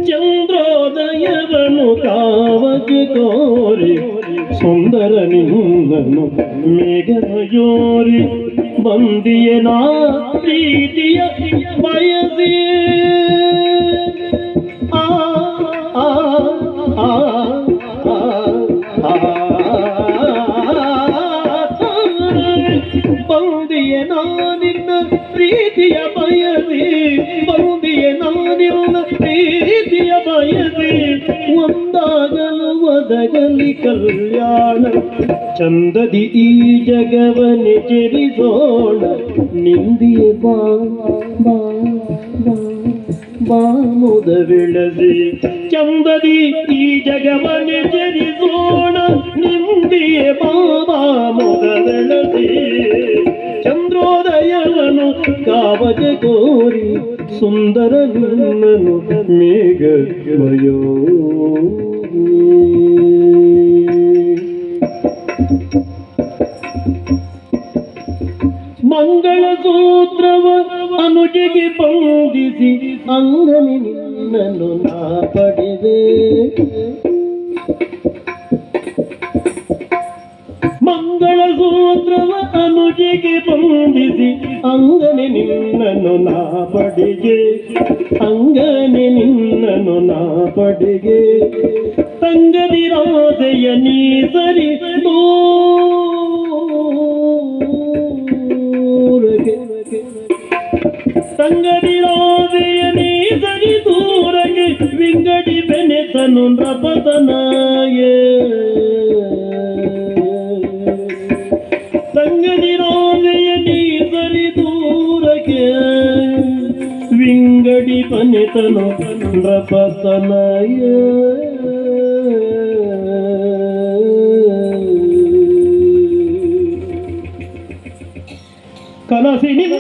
ಚಂದ್ರೋದಯವನು ಕಾವಗೆ ಕೋರಿ ಸುಂದರ ನಿನ್ನನು ಮೇಘಮಯೋರಿ ಬಂದಿಯನ ಪ್ರೀತಿಯ ಬಯಸಿ ಆ ಆ ಆ ಬಂದಿಯ ನಾನಿನ್ನ ಪ್ರೀತಿಯ ಬಯಸಿ ಬಂದಿಯ ನಾನಿನ್ನ ಪ್ರೀತಿಯ ಬಯಸಿ ಒಂದಾಗಲು ಒದಗಲಿ ಕಲ್ಯಾಣ ಚಂದದಿ ಈ ಜಗವನೆ ಜರಿಸೋಣ ನಿಂದಿಯ ಬಾ ಬಾ ಬಾ ಬಾಮುದ ಬೆಳಸಿ ಚಂದದಿ ಈ ಜಗವನೆ ಜರಿಸೋಣ ನಿಂದಿಯ ಬಾಬಾ ಮುದ ಬೆಳಸಿ ಚಂದ್ರೋದಯವನು ಕಾವಗೆ ಕೋರಿ ಸುಂದರ ನನ್ನನು ಮೇಘಮಯೋ ಮಂಗಳ ಸೂತ್ರವ ಅನುಜೆಗೆ ಬಂಧಿಸಿ ಅಂಗನಿ ನಿನ್ನನ್ನು ನಾ ಪಡೆದೆ ಮಂಗಳ ಸೂತ್ರವ ಅನುಜೆಗೆ ಬಂಧಿಸಿ ಅಂಗನೆ ನಿನ್ನನ್ನು ನಾ ಪಡೆಗೆ ಅಂಗನೆ ನಿನ್ನನ್ನು ನಾ ಪಡೆಗೆ ತಂಗದಿ ರಾಧೆಯ ನೀ ಸರಿ ತಂಗದಿ ರಾಧೆಯ ನೀ ಸರಿ ದೂರಗೆ ವಿಂಗಡಿ ಬೆನೆತನು ನೃಪತನಾಯೇ ತಂಗದಿ ರಾಧೆಯ ನೀ ಸರಿ ದೂರಗೆ ವಿಂಗಡಿ ಪನೆತನು ನೃಪತನಾಯ ಕನಸಿನಿಂದ